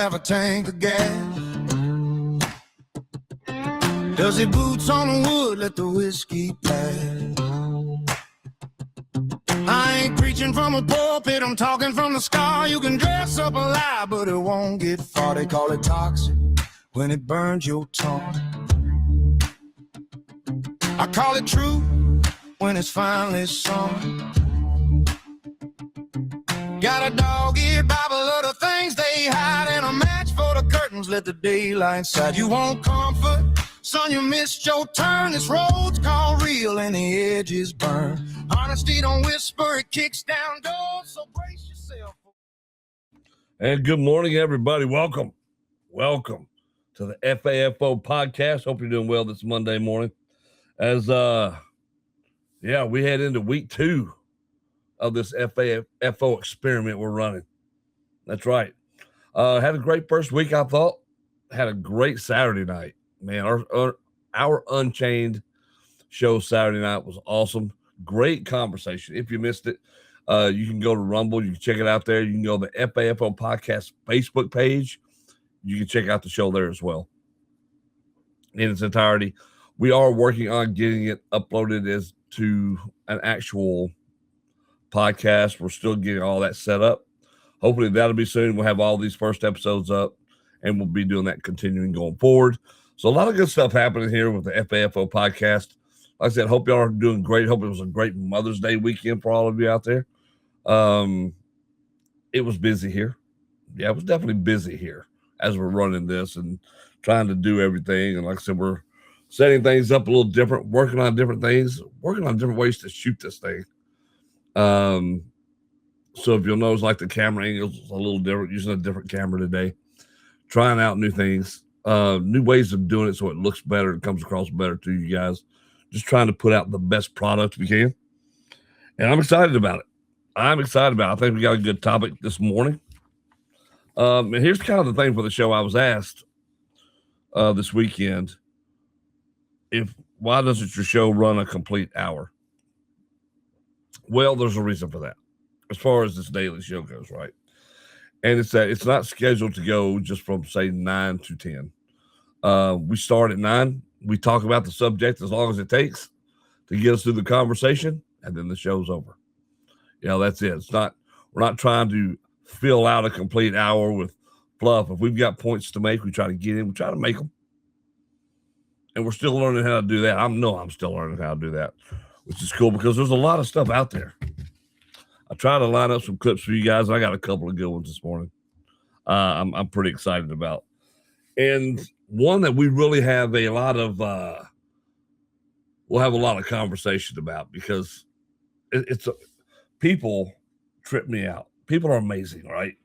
have a tank of gas? Does he boots on the wood, let the whiskey pass? I ain't preaching from a pulpit, I'm talking from the scar. You can dress up a lie, but it won't get far. They call it toxic when it burns your tongue. I call it true when it's finally sung. Got a dog-eared Bible of the things they hide, and a match for the curtains, let the daylight shine. You want comfort? Son, you missed your turn. This road's called real and the edges burn. Honesty don't whisper, it kicks down doors, so brace yourself. And good morning, everybody. Welcome to the FAFO Podcast. Hope you're doing well this Monday morning. As, we head into week 2 of this FAFO experiment we're running. That's right. Had a great first week, I thought. Had a great Saturday night. Man, our Unchained show Saturday night was awesome. Great conversation. If you missed it, you can go to Rumble. You can check it out there. You can go to the FAFO Podcast Facebook page. You can check out the show there as well in its entirety. We are working on getting it uploaded as to an actual podcast. We're still getting all that set up. Hopefully that'll be soon. We'll have all these first episodes up, and we'll be doing that continuing going forward. So a lot of good stuff happening here with the FAFO Podcast. Like I said, hope y'all are doing great. Hope it was a great Mother's Day weekend for all of you out there. It was busy here. Yeah, it was definitely busy here as we're running this and trying to do everything. And like I said, we're setting things up a little different, working on different things, working on different ways to shoot this thing. So if you'll notice, like the camera angle is a little different, using a different camera today, trying out new things, new ways of doing it so it looks better and comes across better to you guys. Just trying to put out the best product we can. And I'm excited about it. I think we got a good topic this morning. And here's kind of the thing for the show. I was asked this weekend, why doesn't your show run a complete hour? Well, there's a reason for that, as far as this daily show goes, right? And it's that it's not scheduled to go just from, say, 9 to 10. We start at 9. We talk about the subject as long as it takes to get us through the conversation, and then the show's over. That's it. We're not trying to fill out a complete hour with fluff. If we've got points to make, we try to get in. We try to make them. And we're still learning how to do that. I'm still learning how to do that, which is cool because there's a lot of stuff out there. I try to line up some clips for you guys. I got a couple of good ones this morning. I'm pretty excited about. And one that we really have a lot of, we'll have a lot of conversation about because people trip me out. People are amazing, right?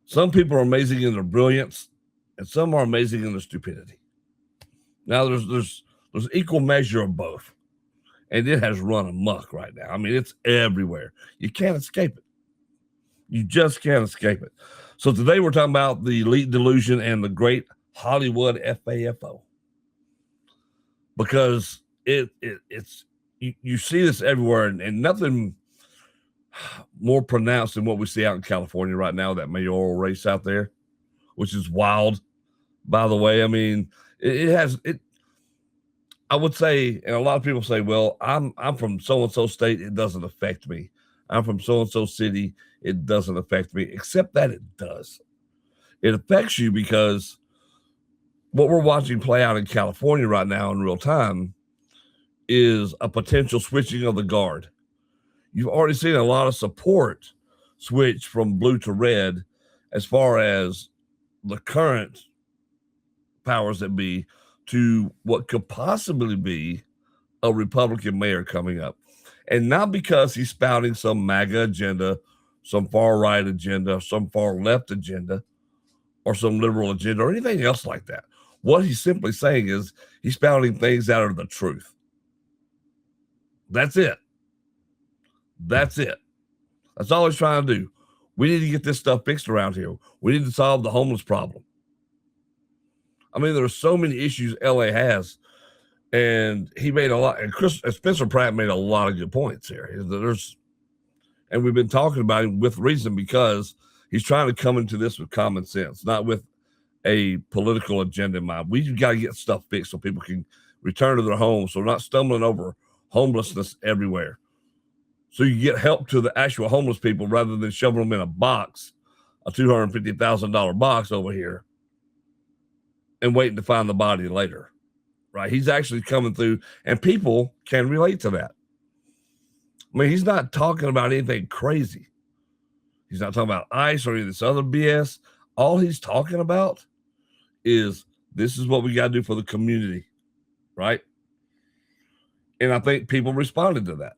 Some people are amazing in their brilliance, and some are amazing in their stupidity. Now there's equal measure of both, and it has run amok right now. I mean, it's everywhere. You can't escape it. You just can't escape it. So today we're talking about the elite delusion and the great Hollywood FAFO, because it's you see this everywhere, and nothing more pronounced than what we see out in California right now, that mayoral race out there, which is wild, by the way. I mean, I would say, and a lot of people say, well, I'm from so-and-so state, it doesn't affect me. I'm from so-and-so city, it doesn't affect me, except that it does. It affects you because what we're watching play out in California right now in real time is a potential switching of the guard. You've already seen a lot of support switch from blue to red as far as the current powers that be to what could possibly be a Republican mayor coming up. And not because he's spouting some MAGA agenda, some far right agenda, some far left agenda, or some liberal agenda, or anything else like that. What he's simply saying is he's spouting things out of the truth. That's it. That's all he's trying to do. We need to get this stuff fixed around here. We need to solve the homeless problem. I mean, there are so many issues LA has, and he made a lot, and Spencer Pratt made a lot of good points here. And we've been talking about him with reason because He's trying to come into this with common sense, not with a political agenda in mind. We've got to get stuff fixed so people can return to their homes, so we're not stumbling over homelessness everywhere. So you get help to the actual homeless people rather than shoving them in a box, a $250,000 box over here, and waiting to find the body later, right? He's actually coming through, and people can relate to that. I mean, he's not talking about anything crazy. He's not talking about ICE or any of this other BS. All he's talking about is this is what we got to do for the community, right? And I think people responded to that.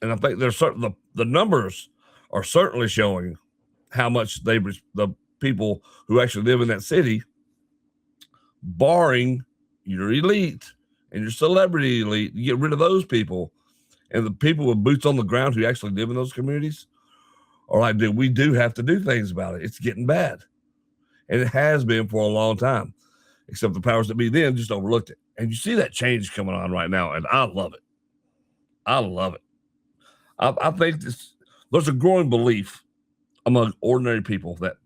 And I think there's certain the numbers are certainly showing how much the people who actually live in that city, barring your elite and your celebrity elite, you get rid of those people, and the people with boots on the ground who actually live in those communities are like, dude, we do have to do things about it. It's getting bad. And it has been for a long time, except the powers that be then just overlooked it. And you see that change coming on right now, and I love it. I love it. I think there's a growing belief among ordinary people that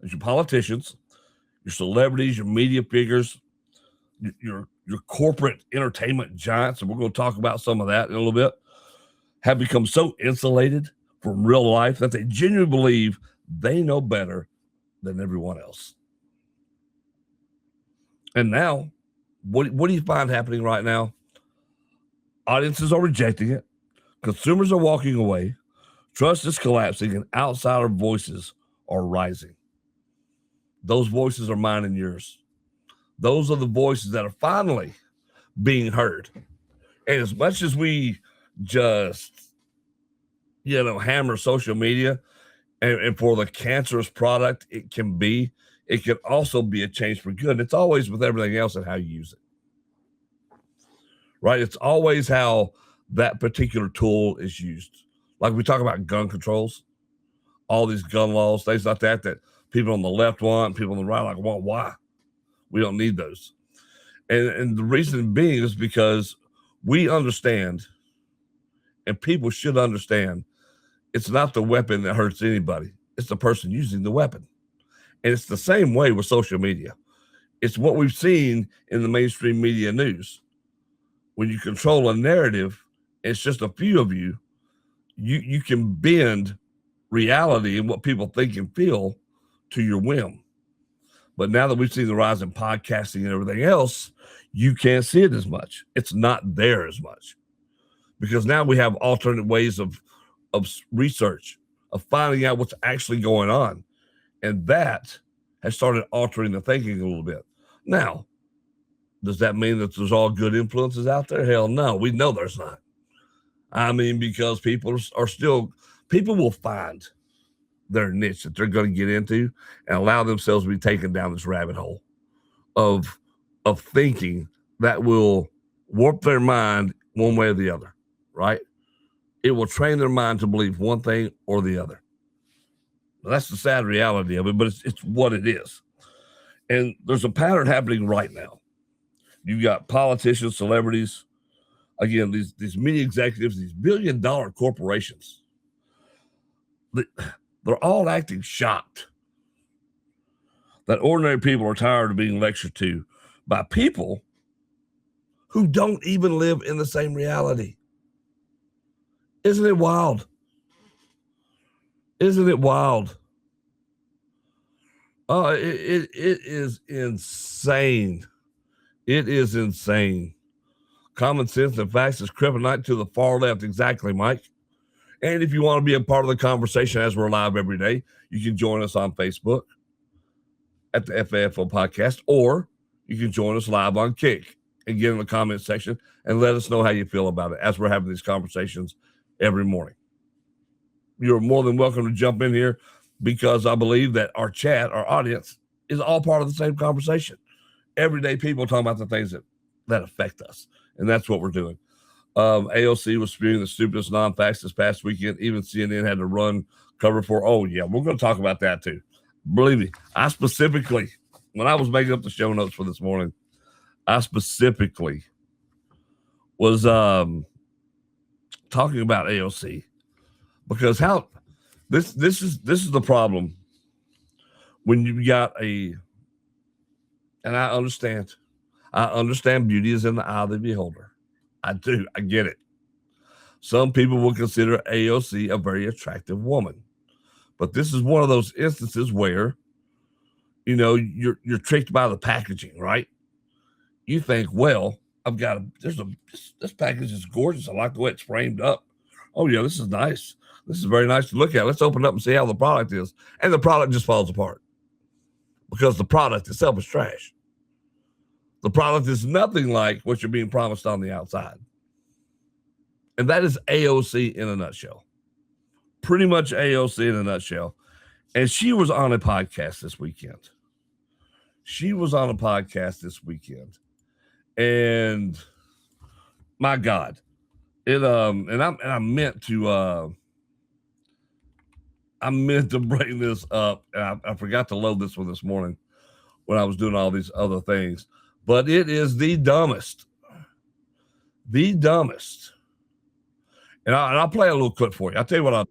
your politicians, your celebrities, your media figures, your corporate entertainment giants, and we're going to talk about some of that in a little bit, have become so insulated from real life that they genuinely believe they know better than everyone else. And now, what do you find happening right now? Audiences are rejecting it. Consumers are walking away. Trust is collapsing, and outsider voices are rising. Those voices are mine and yours. Those are the voices that are finally being heard. And as much as we just, hammer social media and for the cancerous product it can be, it can also be a change for good. It's always with everything else and how you use it. Right? It's always how that particular tool is used. Like we talk about gun controls, all these gun laws, things like that people on the left want, people on the right like, well, why? We don't need those. And the reason being is because we understand, and people should understand, it's not the weapon that hurts anybody. It's the person using the weapon. And it's the same way with social media. It's what we've seen in the mainstream media news. When you control a narrative, it's just a few of you, you can bend reality and what people think and feel to your whim. But now that we've seen the rise in podcasting and everything else, you can't see it as much. It's not there as much. Because now we have alternate ways of research, of finding out what's actually going on. And that has started altering the thinking a little bit. Now, does that mean that there's all good influences out there? Hell no, we know there's not. I mean, because people will find their niche that they're going to get into and allow themselves to be taken down this rabbit hole of thinking that will warp their mind one way or the other, right? It will train their mind to believe one thing or the other. Well, that's the sad reality of it, but it's what it is. And there's a pattern happening right now. You've got politicians, celebrities, again, these media executives, these billion-dollar corporations. They're all acting shocked that ordinary people are tired of being lectured to by people who don't even live in the same reality. Isn't it wild? Isn't it wild? Oh, it is insane. It is insane. Common sense and facts is kryptonite to the far left. Exactly, Mike. And if you want to be a part of the conversation as we're live every day, you can join us on Facebook at the FAFO Podcast, or you can join us live on Kick and get in the comment section and let us know how you feel about it as we're having these conversations every morning. You're more than welcome to jump in here because I believe that our chat, our audience, is all part of the same conversation. Everyday people talking about the things that affect us, and that's what we're doing. AOC was spewing the stupidest non-facts this past weekend. Even CNN had to run cover for. Oh, yeah, we're going to talk about that too. Believe me, I specifically, when I was making up the show notes for this morning, I specifically was talking about AOC because how this is the problem when you got and I understand beauty is in the eye of the beholder. I do. I get it. Some people will consider AOC a very attractive woman, but this is one of those instances where, you're tricked by the packaging, right? You think, well, this package is gorgeous. I like the way it's framed up. Oh yeah, this is nice. This is very nice to look at. Let's open it up and see how the product is. And the product just falls apart because the product itself is trash. The product is nothing like what you're being promised on the outside. And that is AOC in a nutshell. Pretty much AOC in a nutshell. And she was on a podcast this weekend. And my God, I meant to bring this up. And I forgot to load this one this morning when I was doing all these other things, but it is the dumbest. And I'll play a little clip for you. I'll tell you what,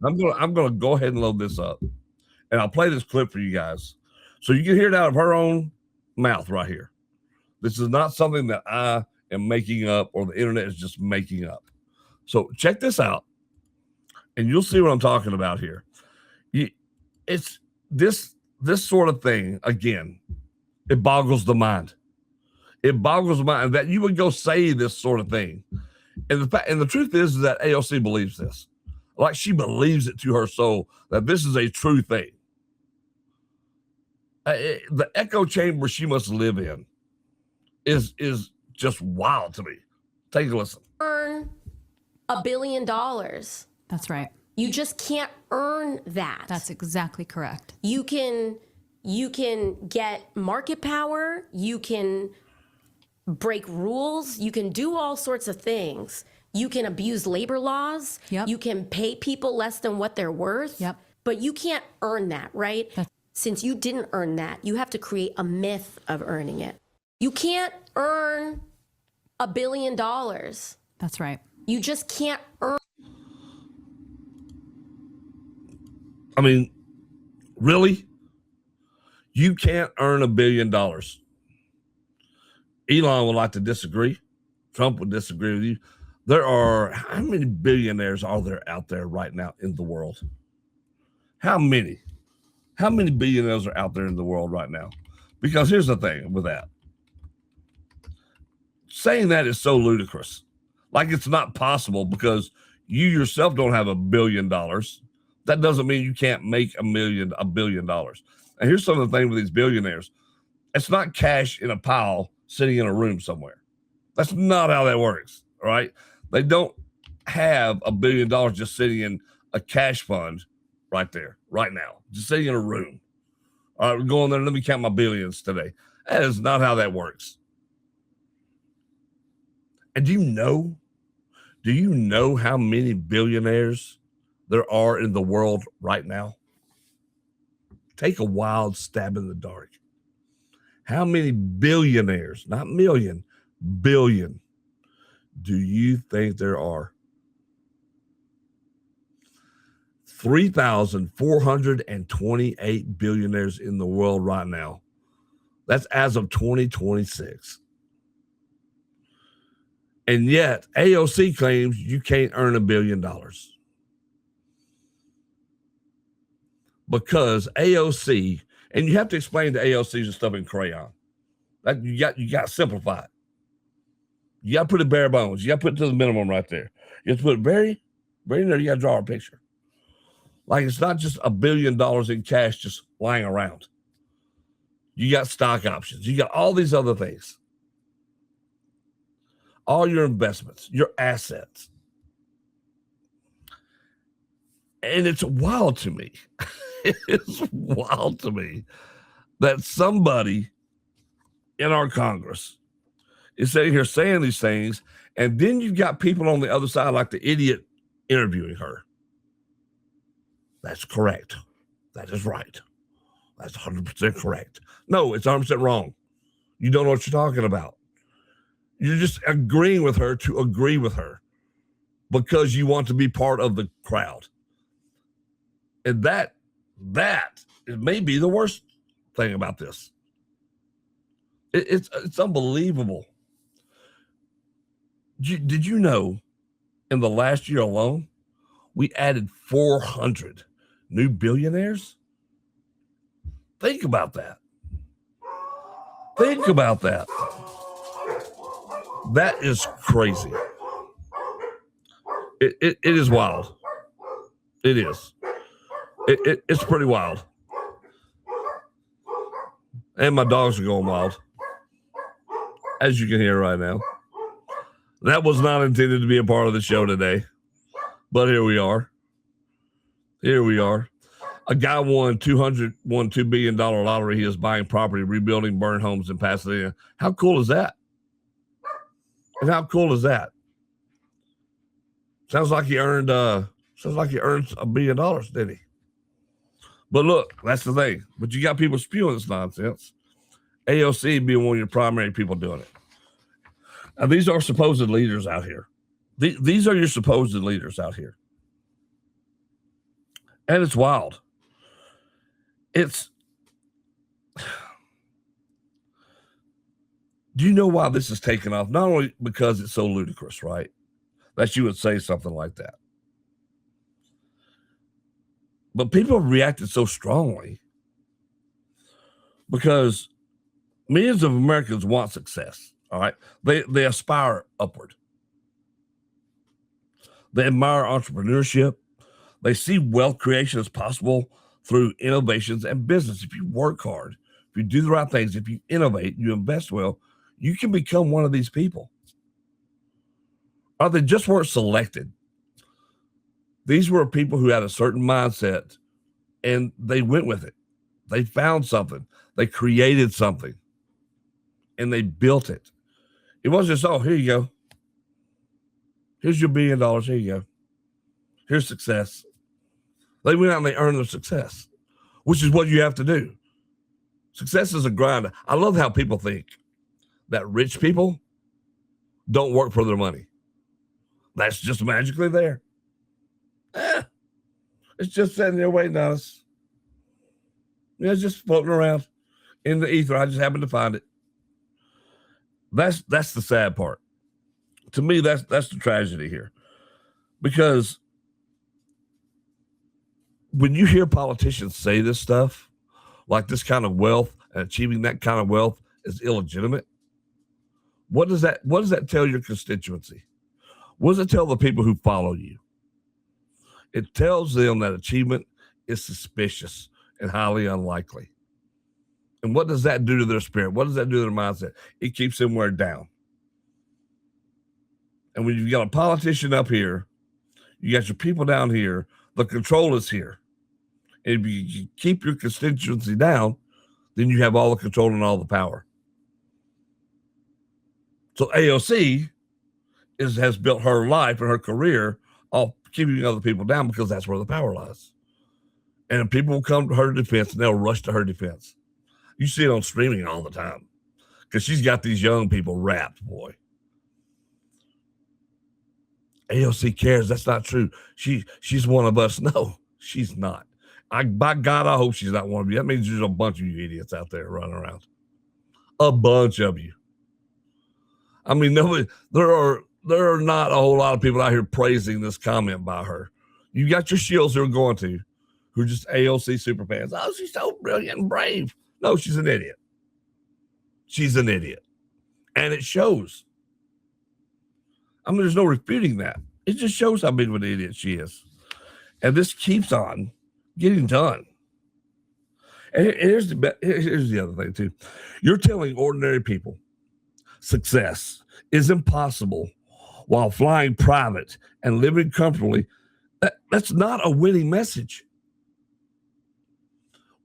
I'm gonna go ahead and load this up, and I'll play this clip for you guys, so you can hear it out of her own mouth right here. This is not something that I am making up or the internet is just making up. So check this out, and you'll see what I'm talking about here. It's this sort of thing again. It boggles the mind. It boggles the mind that you would go say this sort of thing. And the truth is that AOC believes this. Like she believes it to her soul that this is a true thing. The echo chamber she must live in is just wild to me. Take a listen. Earn $1 billion. That's right. You just can't earn that. That's exactly correct. You can get market power. You can break rules. You can do all sorts of things. You can abuse labor laws. Yep. You can pay people less than what they're worth. Yep. But you can't earn that, right? Since you didn't earn that, you have to create a myth of earning it. You can't earn $1 billion. That's right. You just can't earn. I mean, really? You can't earn $1 billion. Elon would like to disagree. Trump would disagree with you. How many billionaires are there out there right now in the world? How many? How many billionaires are out there in the world right now? Because here's the thing with that. Saying that is so ludicrous. Like it's not possible because you yourself don't have $1 billion. That doesn't mean you can't make $1 billion. And here's some of the things with these billionaires. It's not cash in a pile sitting in a room somewhere. That's not how that works, right? They don't have $1 billion just sitting in a cash fund right there, right now, just sitting in a room. All right, we're going there. Let me count my billions today. That is not how that works. And do you know how many billionaires there are in the world right now? Take a wild stab in the dark. How many billionaires, not million, billion, do you think there are? 3,428 billionaires in the world right now. That's as of 2026. And yet, AOC claims you can't earn $1 billion. Because AOC, and you have to explain to AOC the stuff in crayon. That you got to simplify it. You got to put it bare bones. You got to put it to the minimum right there. You have to put it very, very near. You got to draw a picture. Like it's not just $1 billion in cash just lying around. You got stock options. You got all these other things. All your investments, your assets. And it's wild to me. It's wild to me that somebody in our Congress is sitting here saying these things, and then you've got people on the other side like the idiot interviewing her. That's correct. That is right. That's 100% correct. No, it's 100% wrong. You don't know what you're talking about. You're just agreeing with her to agree with her because you want to be part of the crowd. And that That may be the worst thing about this. It's unbelievable. Did you know in the last year alone, we added 400 new billionaires? Think about that. Think about that. That is crazy. It is wild. It is. It's pretty wild. And my dogs are going wild, as you can hear right now. That was not intended to be a part of the show today, but here we are. Here we are. A guy won $2 billion lottery. He is buying property, rebuilding burned homes in Pasadena. How cool is that? And how cool is that? Sounds like he earned $1 billion, didn't he? But look, that's the thing. But you got people spewing this nonsense. AOC being one of your primary people doing it. Now, these are supposed leaders out here. These are your supposed leaders out here. And it's wild. Do you know why this is taken off? Not only because it's so ludicrous, right? That you would say something like that. But people reacted so strongly because millions of Americans want success, all right? They aspire upward. They admire entrepreneurship. They see wealth creation as possible through innovations and business. If you work hard, if you do the right things, if you innovate, you invest well, you can become one of these people. Or they just weren't selected. These were people who had a certain mindset and they went with it. They found something. They created something and they built it. It wasn't just, oh, here you go. Here's your $1 billion. Here you go. Here's success. They went out and they earned their success, which is what you have to do. Success is a grind. I love how people think that rich people don't work for their money. That's just magically there. It's just sitting there waiting on us. It's just floating around in the ether. I just happened to find it. That's the sad part. To me, that's the tragedy here. Because when you hear politicians say this stuff, like this kind of wealth and achieving that kind of wealth is illegitimate, what does that tell your constituency? What does it tell the people who follow you? It tells them that achievement is suspicious and highly unlikely. And what does that do to their spirit? What does that do to their mindset? It keeps them weighed down. And when you've got a politician up here, you got your people down here, the control is here. And if you keep your constituency down, then you have all the control and all the power. So AOC has built her life and her career off keeping other people down because that's where the power lies. And people will come to her defense and they'll rush to her defense. You see it on streaming all the time because she's got these young people wrapped, boy. AOC cares. That's not true. She's one of us. No, she's not. By God, I hope she's not one of you. That means there's a bunch of you idiots out there running around. A bunch of you. I mean, there are not a whole lot of people out here praising this comment by her. You got your shields who are going to, who are just AOC super fans. Oh, she's so brilliant and brave. No, she's an idiot. She's an idiot. And it shows. I mean, there's no refuting that. It just shows how big of an idiot she is. And this keeps on getting done. And here's the other thing, too. You're telling ordinary people success is impossible while flying private and living comfortably. That's not a winning message.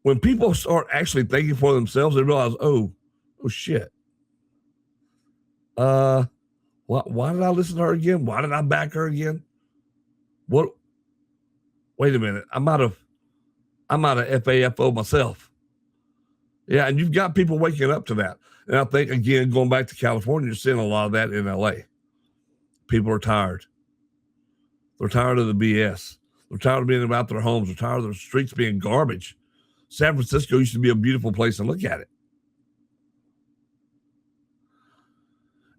When people start actually thinking for themselves, they realize, oh shit. Why did I listen to her again? Why did I back her again? What? Wait a minute. I'm out of FAFO myself. Yeah, and you've got people waking up to that. And I think, again, going back to California, you're seeing a lot of that in LA. People are tired. They're tired of the BS. They're tired of being about their homes. They're tired of their streets being garbage. San Francisco used to be a beautiful place, and look at it.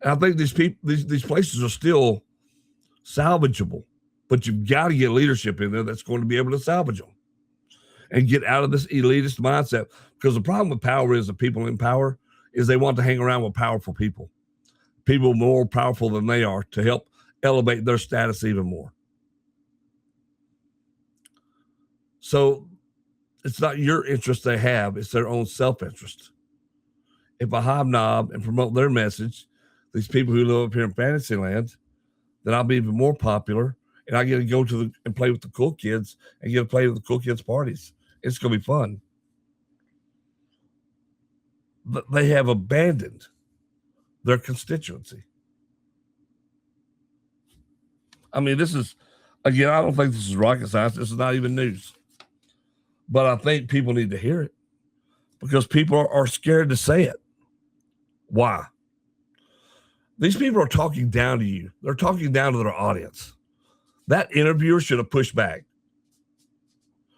And I think these places are still salvageable, but you've got to get leadership in there that's going to be able to salvage them and get out of this elitist mindset. Because the problem with power is the people in power is they want to hang around with powerful people more powerful than they are to help elevate their status even more. So it's not your interest they have, it's their own self-interest. If I hobnob and promote their message, these people who live up here in Fantasyland, then I'll be even more popular, and I get to go and play with the cool kids and get to play with the cool kids' parties. It's going to be fun. But they have abandoned their constituency. I mean, this is, again, I don't think this is rocket science. This is not even news. But I think people need to hear it because people are scared to say it. Why? These people are talking down to you. They're talking down to their audience. That interviewer should have pushed back.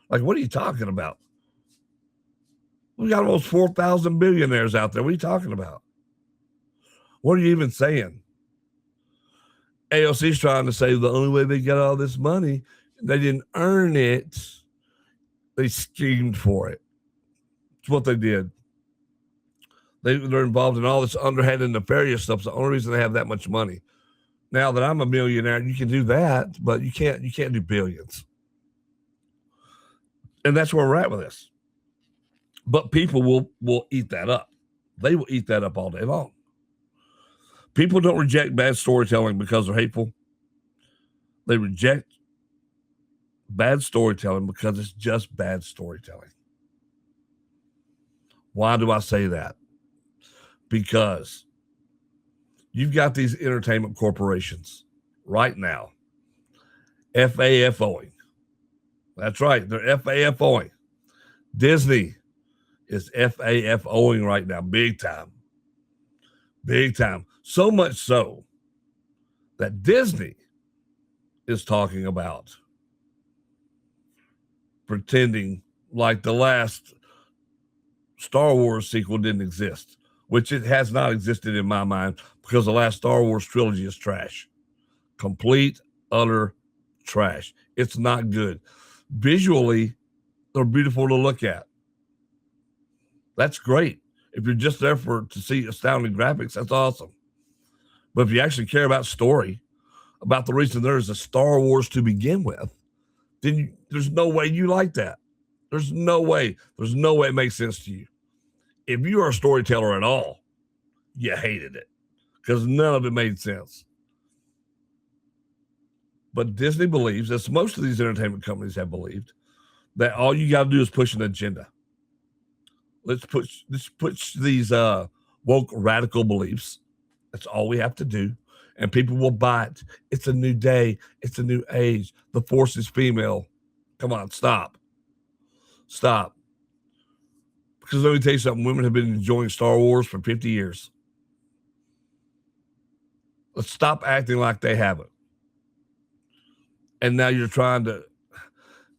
Like, what are you talking about? We got almost 4,000 billionaires out there. What are you talking about? What are you even saying? AOC's trying to say the only way they got all this money, they didn't earn it. They schemed for it. It's what they did. They're involved in all this underhand and nefarious stuff. It's the only reason they have that much money. Now that I'm a millionaire, you can do that, but you can't do billions. And that's where we're at with this. But people will eat that up. They will eat that up all day long. People don't reject bad storytelling because they're hateful. They reject bad storytelling because it's just bad storytelling. Why do I say that? Because you've got these entertainment corporations right now, FAFOing. That's right, they're FAFOing. Disney is FAFOing right now, big time. Big time. So much so that Disney is talking about pretending like the last Star Wars sequel didn't exist, which it has not existed in my mind because the last Star Wars trilogy is trash. Complete, utter trash. It's not good. Visually, they're beautiful to look at. That's great. If you're just there to see astounding graphics, that's awesome. But if you actually care about story, about the reason there's a Star Wars to begin with, then there's no way you like that. There's no way. There's no way it makes sense to you. If you are a storyteller at all, you hated it because none of it made sense. But Disney believes, as most of these entertainment companies have believed, that all you got to do is push an agenda. Let's push these woke radical beliefs. That's all we have to do. And people will buy it. It's a new day. It's a new age. The Force is female. Come on, stop. Stop. Because let me tell you something. Women have been enjoying Star Wars for 50 years. Let's stop acting like they haven't. And now you're trying to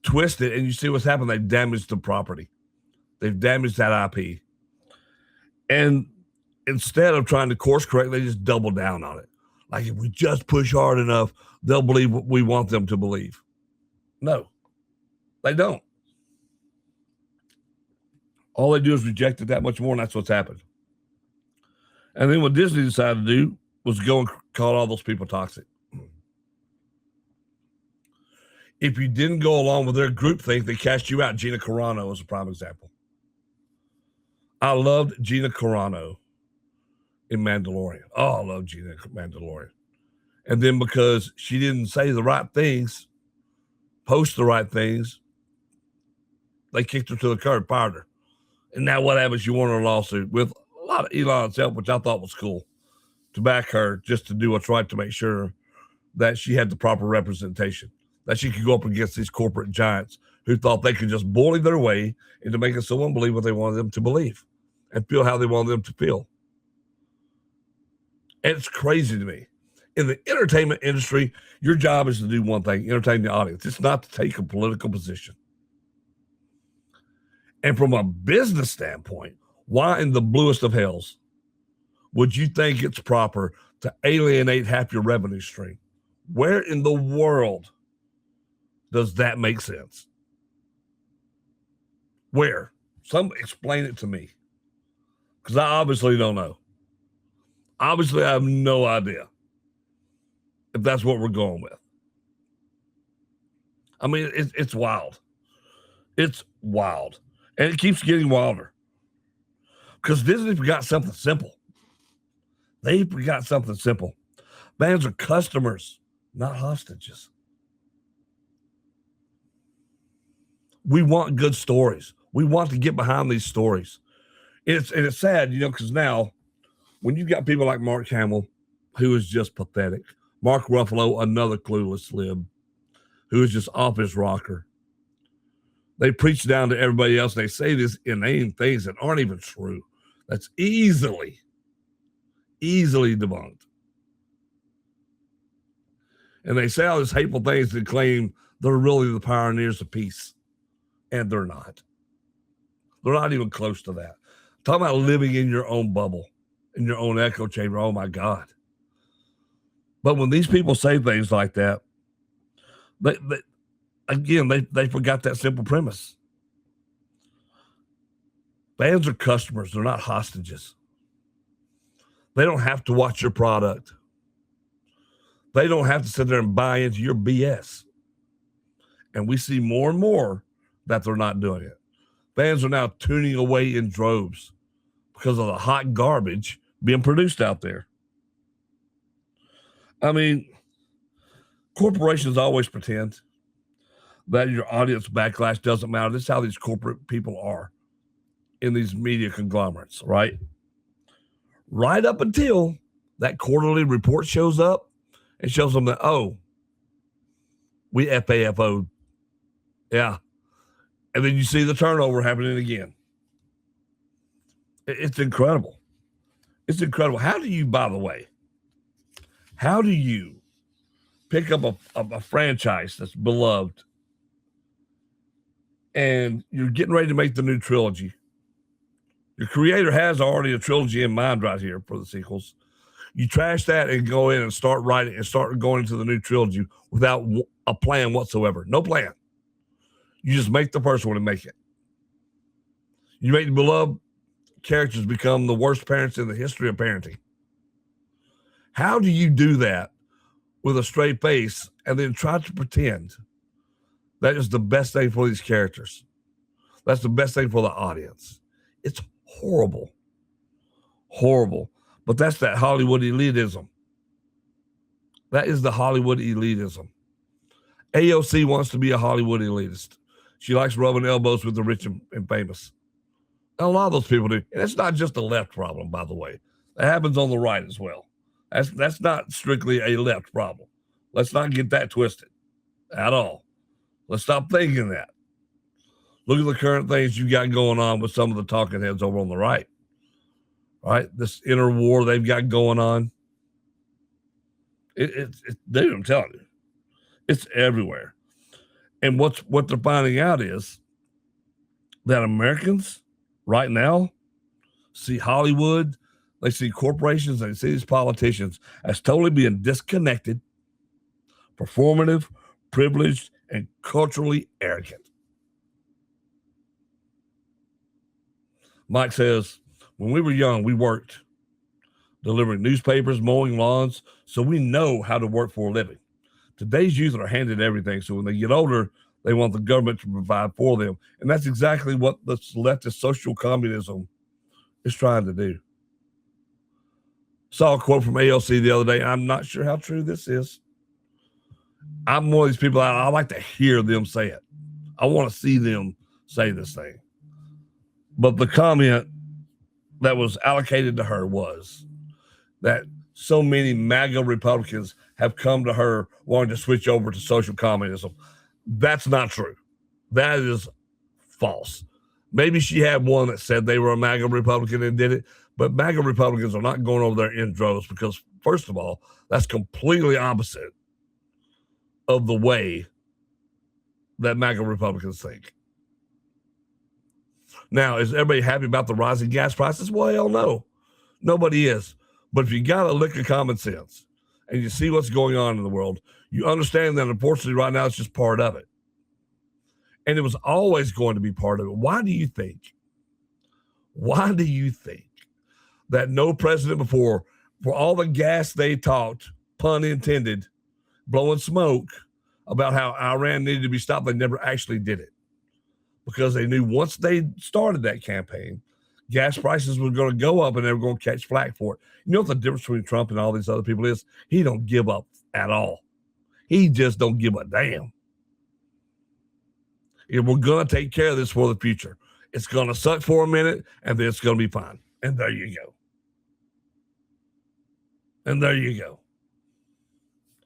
twist it, and you see what's happened. They've damaged the property. They've damaged that IP. And instead of trying to course correct, they just double down on it. Like, if we just push hard enough, they'll believe what we want them to believe. No, they don't. All they do is reject it that much more, and that's what's happened. And then what Disney decided to do was go and call all those people toxic. If you didn't go along with their groupthink, they cast you out. Gina Carano is a prime example. I loved Gina Carano in Mandalorian. Oh, I love Gina Mandalorian. And then because she didn't say the right things, post the right things, they kicked her to the curb, fired her. And now what happens? You won her lawsuit with a lot of Elon's help, which I thought was cool, to back her just to do what's right to make sure that she had the proper representation, that she could go up against these corporate giants who thought they could just bully their way into making someone believe what they wanted them to believe and feel how they wanted them to feel. And it's crazy to me. In the entertainment industry, your job is to do one thing, entertain the audience. It's not to take a political position. And from a business standpoint, why in the bluest of hells would you think it's proper to alienate half your revenue stream? Where in the world does that make sense? Where? Some explain it to me, because I obviously don't know. Obviously, I have no idea if that's what we're going with. I mean, it's wild. It's wild. And it keeps getting wilder. Because Disney forgot something simple. They forgot something simple. Fans are customers, not hostages. We want good stories. We want to get behind these stories. It's sad, because now when you've got people like Mark Hamill, who is just pathetic, Mark Ruffalo, another clueless lib, who is just off his rocker. They preach down to everybody else. They say these inane things that aren't even true. That's easily debunked. And they say all these hateful things that claim they're really the pioneers of peace. And they're not. They're not even close to that. Talking about living in your own bubble, in your own echo chamber. Oh, my God. But when these people say things like that, they forgot that simple premise. Fans are customers. They're not hostages. They don't have to watch your product. They don't have to sit there and buy into your BS. And we see more and more that they're not doing it. Fans are now tuning away in droves because of the hot garbage being produced out there. I mean, corporations always pretend that your audience backlash doesn't matter. This is how these corporate people are in these media conglomerates, right? Right up until that quarterly report shows up and shows them that, oh, we FAFO'd. Yeah. And then you see the turnover happening again. It's incredible. It's incredible. How do you, by the way, pick up a franchise that's beloved and you're getting ready to make the new trilogy? Your creator has already a trilogy in mind right here for the sequels. You trash that and go in and start writing and start going into the new trilogy without a plan whatsoever. No plan. You just make the first one and make it. You make the beloved characters become the worst parents in the history of parenting. How do you do that with a straight face and then try to pretend that is the best thing for these characters? That's the best thing for the audience. It's horrible. Horrible. But that's that Hollywood elitism. That is the Hollywood elitism. AOC wants to be a Hollywood elitist. She likes rubbing elbows with the rich and famous. And a lot of those people do. And it's not just a left problem, by the way. That happens on the right as well. That's not strictly a left problem. Let's not get that twisted at all. Let's stop thinking that. Look at the current things you got going on with some of the talking heads over on the right. Right? This inner war they've got going on. Dude, I'm telling you. It's everywhere. And what they're finding out is that Americans right now see Hollywood, they see corporations, they see these politicians as totally being disconnected, performative, privileged, and culturally arrogant. Mike says, when we were young, we worked delivering newspapers, mowing lawns, so we know how to work for a living. Today's youth are handed everything, so when they get older, they want the government to provide for them. And that's exactly what the leftist social communism is trying to do. Saw a quote from AOC the other day. I'm not sure how true this is. I'm one of these people, I like to hear them say it. I want to see them say this thing. But the comment that was allocated to her was that so many MAGA Republicans have come to her wanting to switch over to social communism. That's not true. That is false. Maybe she had one that said they were a MAGA Republican and did it, but MAGA Republicans are not going over there in droves because First of all, that's completely opposite of the way that MAGA Republicans think. Now, is everybody happy about the rising gas prices? Well, hell no. Nobody is. But if you got a lick of common sense and you see what's going on in the world, you understand that unfortunately right now it's just part of it. And it was always going to be part of it. Why do you think that no president before, for all the gas they talked, pun intended, blowing smoke about how Iran needed to be stopped, they never actually did it? Because they knew once they started that campaign, gas prices were going to go up and they were going to catch flack for it. You know what the difference between Trump and all these other people is? He don't give up at all. He just don't give a damn. And we're going to take care of this for the future. It's going to suck for a minute, and then it's going to be fine. And there you go. And there you go.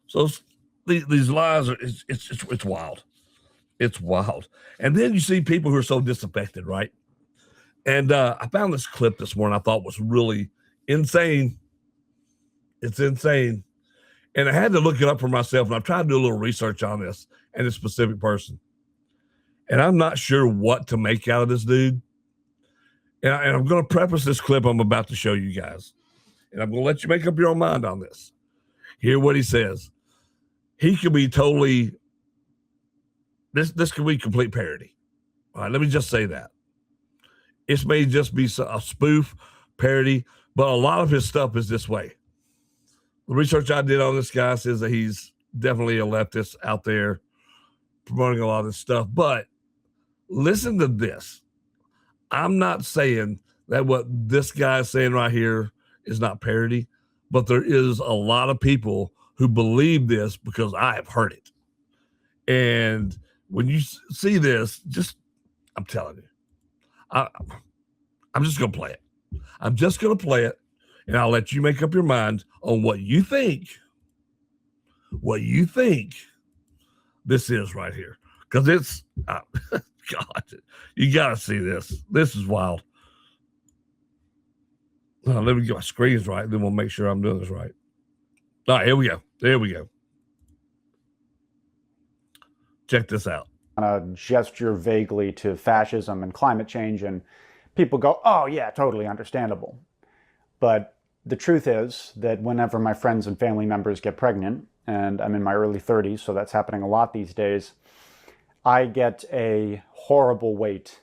So these lies are, it's wild. It's wild. And then you see people who are so disaffected, right? And I found this clip this morning I thought was really insane. It's insane. And I had to look it up for myself, and I've tried to do a little research on this and this specific person. And I'm not sure what to make out of this dude. And I'm going to preface this clip I'm about to show you guys. And I'm going to let you make up your own mind on this. Hear what he says. He could be totally, this could be complete parody. All right, let me just say that. It may just be a spoof, parody, but a lot of his stuff is this way. The research I did on this guy says that he's definitely a leftist out there promoting a lot of this stuff. But listen to this. I'm not saying that what this guy is saying right here is not parody, but there is a lot of people who believe this because I have heard it. And when you see this, I'm telling you, I'm just going to play it. I'm just going to play it, and I'll let you make up your mind on what you think this is right here. Because it's, God, you got to see this. This is wild. Let me get my screens right, then we'll make sure I'm doing this right. All right, here we go. There we go. Check this out. Gesture vaguely to fascism and climate change, and people go, oh yeah, totally understandable. But the truth is that whenever my friends and family members get pregnant, and I'm in my early 30s, so that's happening a lot these days, I get a horrible weight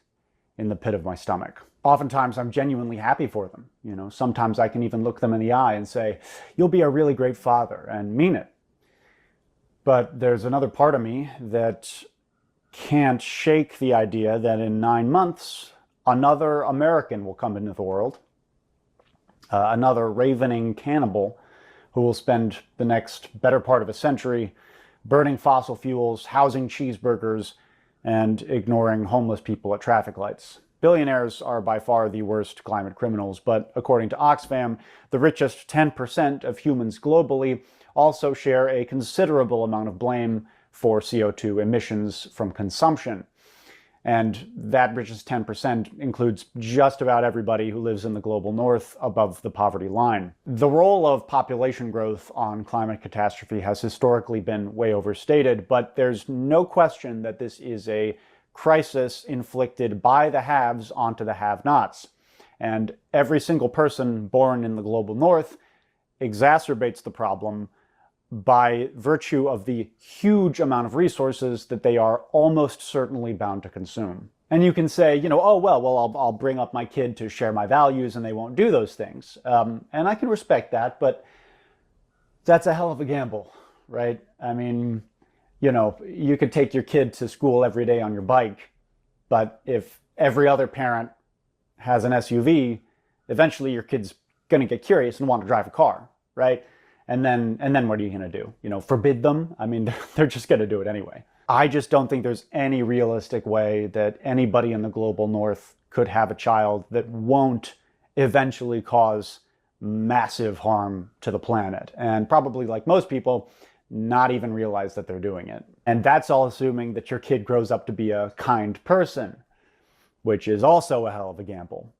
in the pit of my stomach. Oftentimes I'm genuinely happy for them. You know, sometimes I can even look them in the eye and say, you'll be a really great father, and mean it. But there's another part of me that can't shake the idea that in 9 months, another American will come into the world, another ravening cannibal who will spend the next better part of a century burning fossil fuels, housing cheeseburgers, and ignoring homeless people at traffic lights. Billionaires are by far the worst climate criminals, but according to Oxfam, the richest 10% of humans globally also share a considerable amount of blame for CO2 emissions from consumption. And that richest 10% includes just about everybody who lives in the global north above the poverty line. The role of population growth on climate catastrophe has historically been way overstated, but there's no question that this is a crisis inflicted by the haves onto the have-nots. And every single person born in the global north exacerbates the problem by virtue of the huge amount of resources that they are almost certainly bound to consume. And you can say, you know, oh, well, I'll bring up my kid to share my values and they won't do those things. And I can respect that, but that's a hell of a gamble, right? I mean, you know, you could take your kid to school every day on your bike, but if every other parent has an SUV, eventually your kid's going to get curious and want to drive a car, right? And then what are you going to do? You know, forbid them? I mean, they're just going to do it anyway. I just don't think there's any realistic way that anybody in the global north could have a child that won't eventually cause massive harm to the planet. And probably, like most people, not even realize that they're doing it. And that's all assuming that your kid grows up to be a kind person, which is also a hell of a gamble.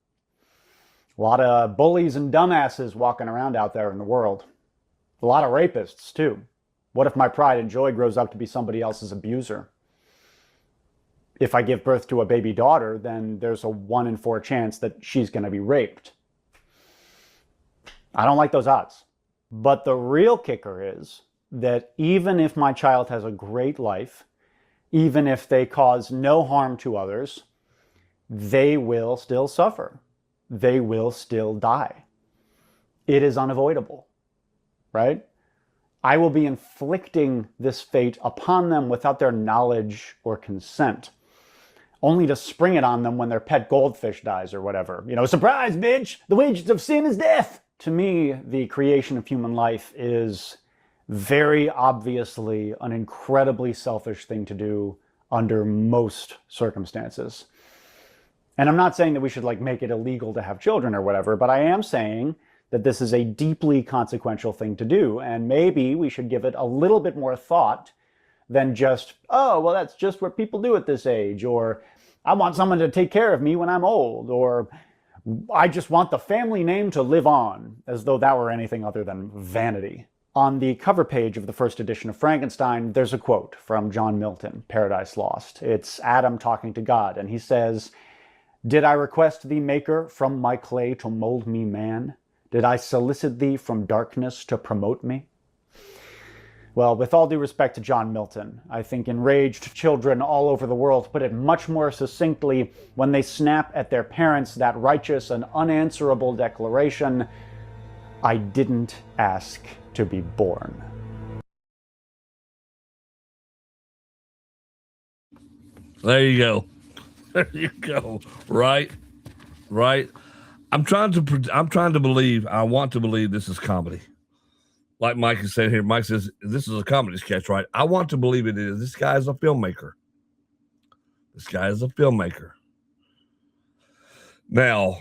A lot of bullies and dumbasses walking around out there in the world. A lot of rapists, too. What if my pride and joy grows up to be somebody else's abuser? If I give birth to a baby daughter, then there's a 1 in 4 chance that she's going to be raped. I don't like those odds. But the real kicker is that even if my child has a great life, even if they cause no harm to others, they will still suffer. They will still die. It is unavoidable, right? I will be inflicting this fate upon them without their knowledge or consent, only to spring it on them when their pet goldfish dies or whatever. You know, surprise, bitch! The wages of sin is death! To me, the creation of human life is very obviously an incredibly selfish thing to do under most circumstances. And I'm not saying that we should make it illegal to have children or whatever, but I am saying that this is a deeply consequential thing to do, and maybe we should give it a little bit more thought than just, oh, well, that's just what people do at this age, or I want someone to take care of me when I'm old, or I just want the family name to live on, as though that were anything other than vanity. On the cover page of the first edition of Frankenstein, there's a quote from John Milton, Paradise Lost. It's Adam talking to God, and he says, "Did I request thee, Maker, from my clay to mold me man? Did I solicit thee from darkness to promote me?" Well, with all due respect to John Milton, I think enraged children all over the world put it much more succinctly when they snap at their parents that righteous and unanswerable declaration, "I didn't ask to be born." There you go. There you go. Right. I'm trying to believe. I want to believe this is comedy. Like Mike is saying here, Mike says this is a comedy sketch, right? I want to believe it is. This guy is a filmmaker. Now,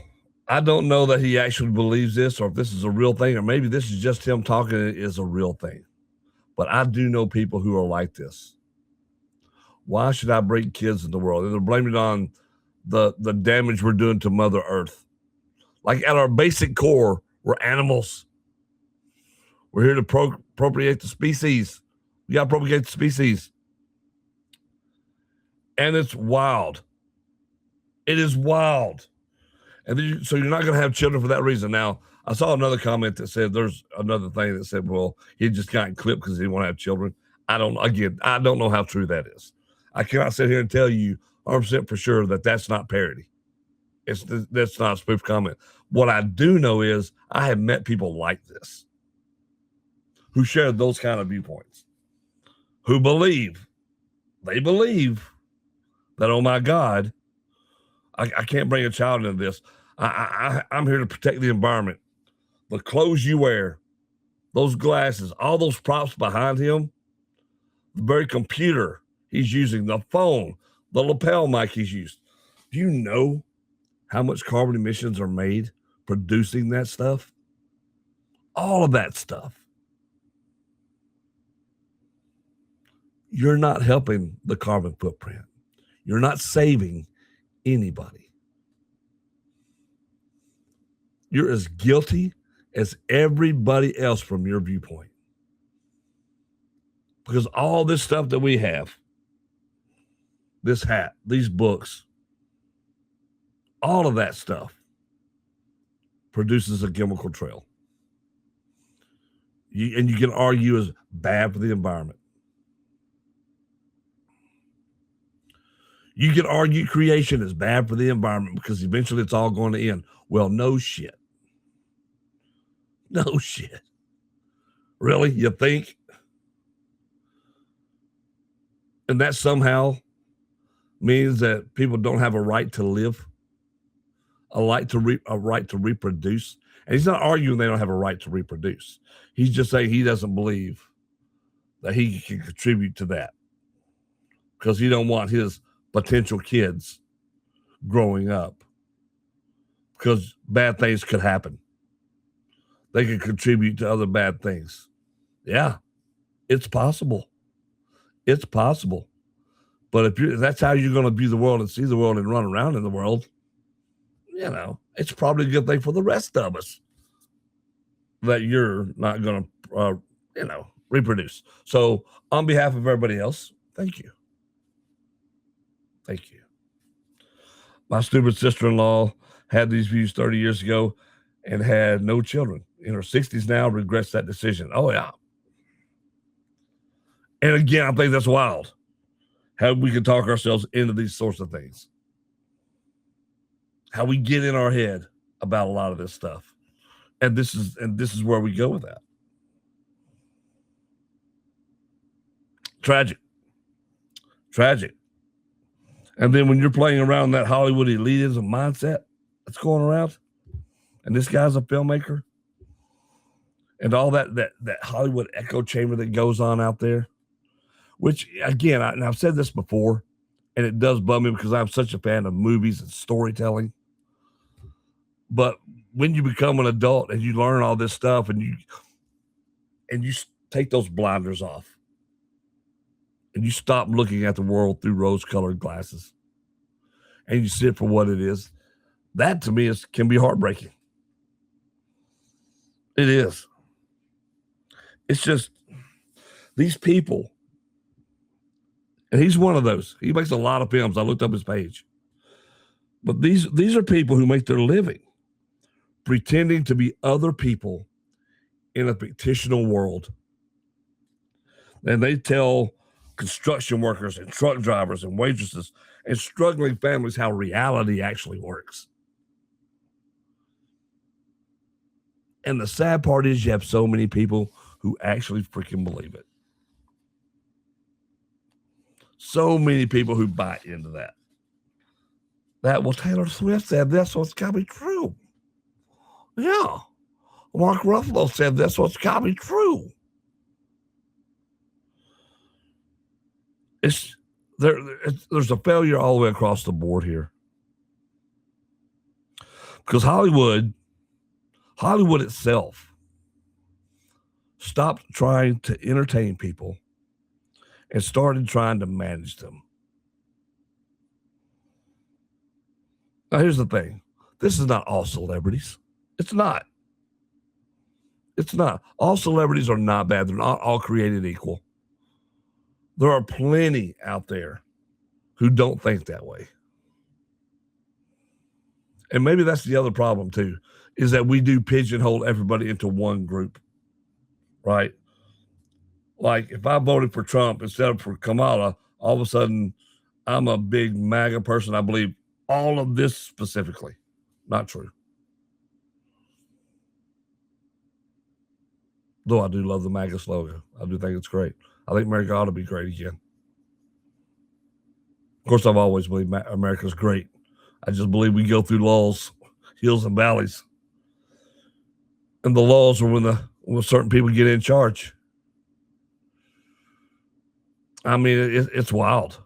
I don't know that he actually believes this, or if this is a real thing, or maybe this is just him talking. It is a real thing. But I do know people who are like this. Why should I bring kids in the world? And they're blaming it on the damage we're doing to Mother Earth. Like at our basic core, we're animals. We're here to procreate the species. We got to propagate the species. And it's wild. It is wild. And then so you're not going to have children for that reason. Now, I saw another comment that said there's another thing that said, well, he just got clipped because he didn't want to have children. I don't know how true that is. I cannot sit here and tell you 100% for sure that that's not parody. That's not a spoof comment. What I do know is I have met people like this who share those kind of viewpoints, who believe that, oh my God, I can't bring a child into this. I'm here to protect the environment. The clothes you wear, those glasses, all those props behind him, the very computer he's using, the phone, the lapel mic he's used. Do you know how much carbon emissions are made producing that stuff? All of that stuff. You're not helping the carbon footprint. You're not saving anybody. You're as guilty as everybody else from your viewpoint. Because all this stuff that we have, this hat, these books, all of that stuff produces a chemical trail. And you can argue is bad for the environment. You can argue creation is bad for the environment because eventually it's all going to end. Well, no shit. No shit. Really? You think? And that somehow means that people don't have a right to live, a right to reproduce. And he's not arguing they don't have a right to reproduce. He's just saying he doesn't believe that he can contribute to that because he don't want his potential kids growing up because bad things could happen. They could contribute to other bad things. Yeah, it's possible. It's possible. But if that's how you're going to view the world and see the world and run around in the world, you know, it's probably a good thing for the rest of us that you're not going to reproduce. So on behalf of everybody else, thank you. Thank you. My stupid sister-in-law had these views 30 years ago and had no children. In her 60s now, regrets that decision. Oh, yeah. And again, I think that's wild how we can talk ourselves into these sorts of things. How we get in our head about a lot of this stuff. And this is where we go with that. Tragic. And then when you're playing around that Hollywood elitism mindset that's going around, and this guy's a filmmaker, and all that Hollywood echo chamber that goes on out there, which, again, and I've said this before, and it does bum me because I'm such a fan of movies and storytelling. But when you become an adult and you learn all this stuff and you take those blinders off and you stop looking at the world through rose-colored glasses and you see it for what it is, that to me can be heartbreaking. It is. It's just these people, and he's one of those. He makes a lot of films. I looked up his page. But these are people who make their living pretending to be other people in a fictional world. And they tell construction workers and truck drivers and waitresses and struggling families how reality actually works. And the sad part is you have so many people who actually freaking believe it. So many people who buy into that. Well, Taylor Swift said this, so it's got to be true. Yeah. Mark Ruffalo said this, so it's got to be true. There's a failure all the way across the board here. Because Hollywood itself stopped trying to entertain people and started trying to manage them. Now, here's the thing. This is not all celebrities. It's not. All celebrities are not bad. They're not all created equal. There are plenty out there who don't think that way. And maybe that's the other problem, too, is that we do pigeonhole everybody into one group, right? Like, if I voted for Trump instead of for Kamala, all of a sudden, I'm a big MAGA person. I believe all of this specifically. Not true. Though I do love the MAGA slogan. I do think it's great. I think America ought to be great again. Of course, I've always believed America's great. I just believe we go through lulls, hills and valleys. And the lulls are when certain people get in charge. I mean, it's wild.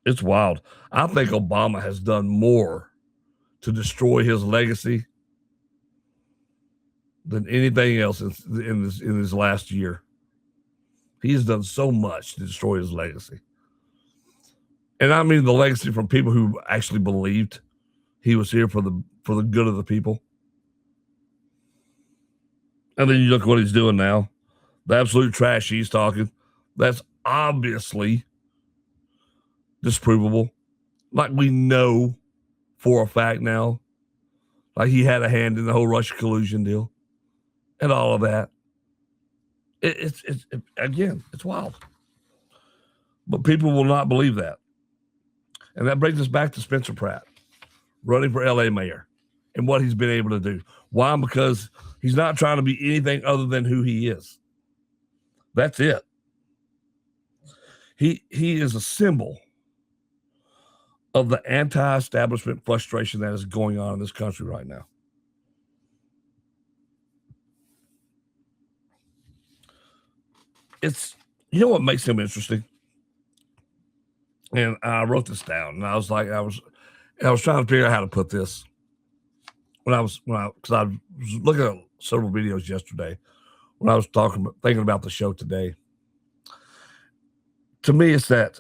It's wild. I think Obama has done more to destroy his legacy than anything else in this last year. He has done so much to destroy his legacy. And I mean the legacy from people who actually believed he was here for the good of the people. And then you look at what he's doing now. The absolute trash he's talking. That's obviously disprovable. Like we know for a fact now. Like he had a hand in the whole Russia collusion deal. And all of that. It's wild. But people will not believe that. And that brings us back to Spencer Pratt, running for LA mayor, and what he's been able to do. Why? Because he's not trying to be anything other than who he is. That's it. He is a symbol of the anti-establishment frustration that is going on in this country right now. You know what makes him interesting? And I wrote this down, and I was trying to figure out how to put this. Because I was looking at several videos yesterday when I was thinking about the show today. To me, it's that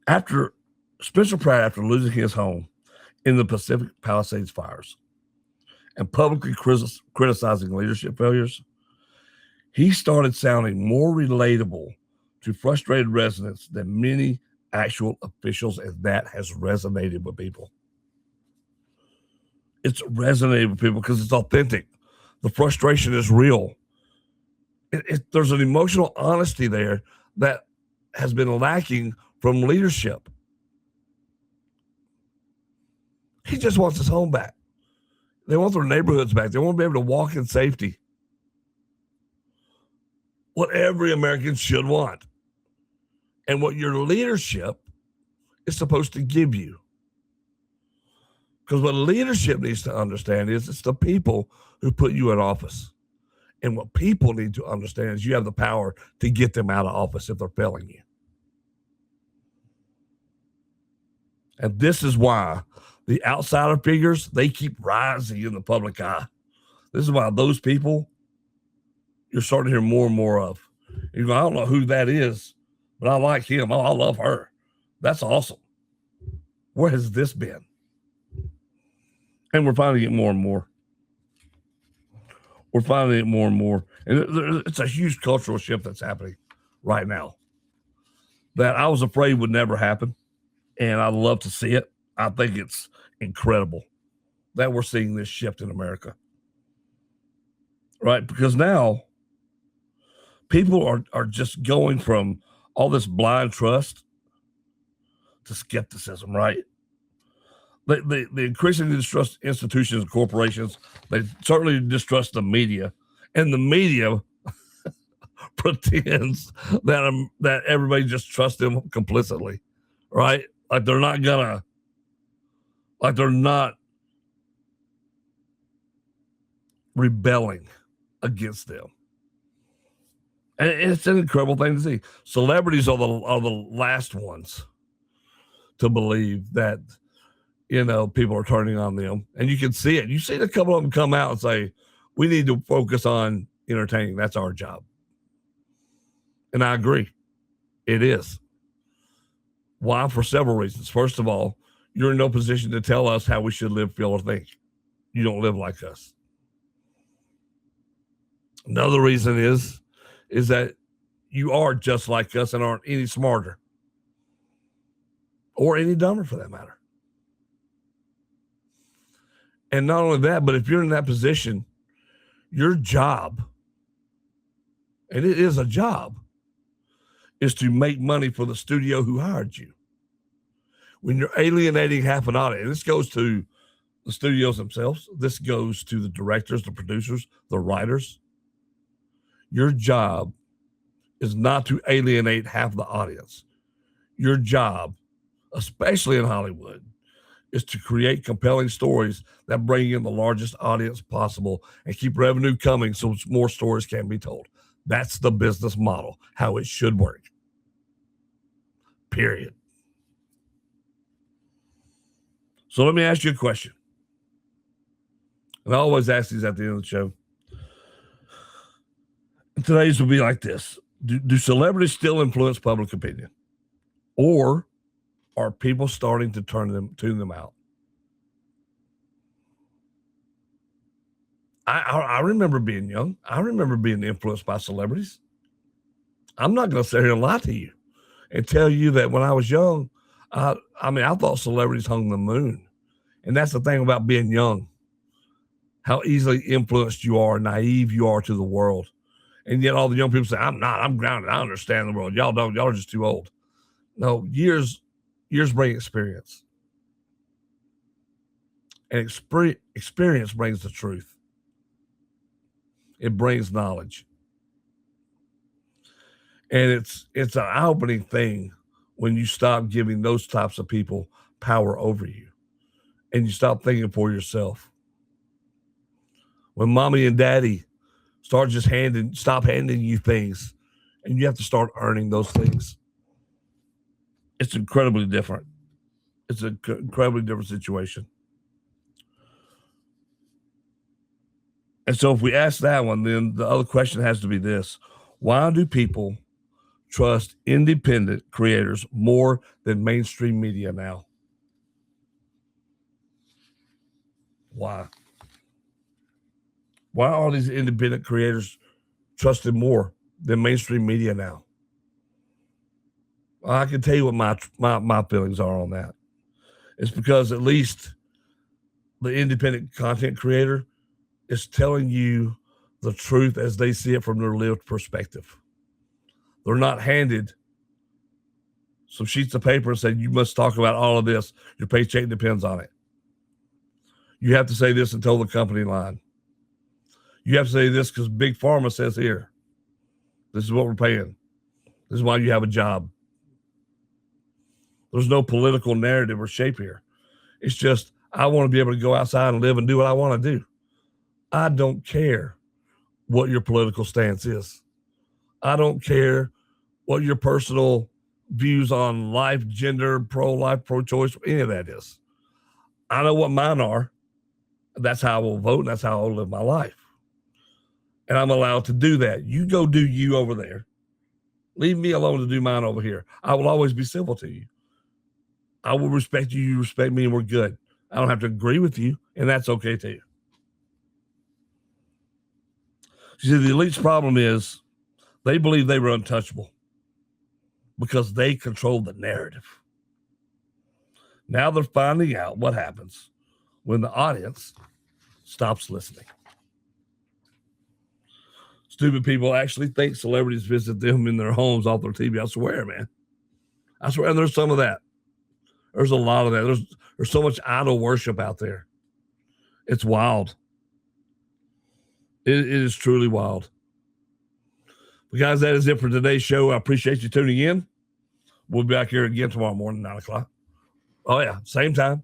after Spencer Pratt, after losing his home in the Pacific Palisades fires and publicly criticizing leadership failures, he started sounding more relatable to frustrated residents than many actual officials, and that has resonated with people. It's resonated with people because it's authentic. The frustration is real. There's an emotional honesty there that has been lacking from leadership. He just wants his home back. They want their neighborhoods back. They want to be able to walk in safety. What every American should want. And what your leadership is supposed to give you. Because what leadership needs to understand is it's the people who put you in office. And what people need to understand is you have the power to get them out of office if they're failing you. And this is why the outsider figures, they keep rising in the public eye. This is why those people you're starting to hear more and more of. You go, I don't know who that is, but I like him. Oh, I love her. That's awesome. Where has this been? And we're finding it more and more. We're finding it more and more. And it's a huge cultural shift that's happening right now that I was afraid would never happen. And I'd love to see it. I think it's incredible that we're seeing this shift in America. Right? Because now people are just going from all this blind trust to skepticism, right? They increasingly distrust institutions and corporations. They certainly distrust the media. And the media pretends that everybody just trusts them complicitly, right? Like they're not rebelling against them. And it's an incredible thing to see. Celebrities are the last ones to believe that, people are turning on them. And you can see it. You've seen a couple of them come out and say, we need to focus on entertaining. That's our job. And I agree. It is. Why? For several reasons. First of all, you're in no position to tell us how we should live, feel, or think. You don't live like us. Another reason is that you are just like us and aren't any smarter or any dumber for that matter. And not only that, but if you're in that position, your job, and it is a job, is to make money for the studio who hired you. When you're alienating half an audience, this goes to the studios themselves. This goes to the directors, the producers, the writers. Your job is not to alienate half the audience. Your job, especially in Hollywood, is to create compelling stories that bring in the largest audience possible and keep revenue coming so more stories can be told. That's the business model, how it should work. Period. So let me ask you a question. And I always ask these at the end of the show. And today's will be like this. Do celebrities still influence public opinion? Or are people starting to tune them out? I remember being young. I remember being influenced by celebrities. I'm not going to sit here and lie to you and tell you that when I was young, I thought celebrities hung the moon. And that's the thing about being young, how easily influenced you are, naive you are to the world. And yet all the young people say, I'm not, I'm grounded. I understand the world. Y'all don't, y'all are just too old. No, years bring experience. And experience brings the truth. It brings knowledge. And it's an eye-opening thing when you stop giving those types of people power over you and you stop thinking for yourself. When mommy and daddy stop handing you things and you have to start earning those things. It's incredibly different. It's an incredibly different situation. And so if we ask that one, then the other question has to be this. Why do people trust independent creators more than mainstream media now? Why? Why are these independent creators trusted more than mainstream media now. I can tell you what my feelings are on that. It's because at least the independent content creator is telling you the truth as they see it from their lived perspective. They're not handed some sheets of paper and said, you must talk about all of this. Your paycheck depends on it. You have to say this and toe the company line. You have to say this because Big Pharma says here, this is what we're paying. This is why you have a job. There's no political narrative or shape here. It's just, I want to be able to go outside and live and do what I want to do. I don't care what your political stance is. I don't care what your personal views on life, gender, pro-life, pro-choice, any of that is. I know what mine are. That's how I will vote, and that's how I'll live my life. And I'm allowed to do that. You go do you over there. Leave me alone to do mine over here. I will always be civil to you. I will respect you. You respect me, and we're good. I don't have to agree with you, and that's okay too. You see, the elite's problem is they believe they were untouchable because they control the narrative. Now they're finding out what happens when the audience stops listening. Stupid people actually think celebrities visit them in their homes off their TV. I swear, man. I swear, and there's some of that. There's a lot of that. There's so much idol worship out there. It's wild. It is truly wild. But guys, that is it for today's show. I appreciate you tuning in. We'll be back here again tomorrow morning, 9 o'clock. Oh, yeah, same time.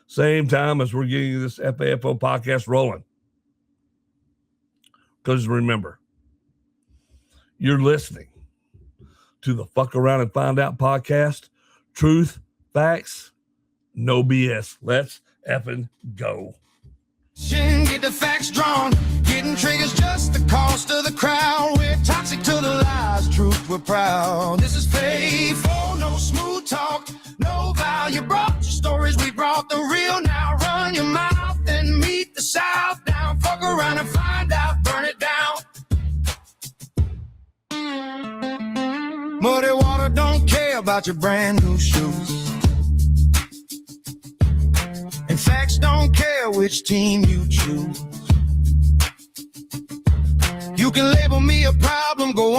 Same time as we're getting this FAFO podcast rolling. Because remember, you're listening to the Fuck Around and Find Out podcast. Truth, facts, no BS. Let's effing go. Get the facts drawn. Getting triggers just the cost of the crowd. We're toxic to the lies, truth we're proud. This is FAFO, no smooth talk, no value. Brought your stories, we brought the real. Now run your mouth and meet the South down. Fuck around and find out, burn it down. Muddy water don't care about your brand new shoes. And facts don't care which team you choose. You can label me a problem, go on.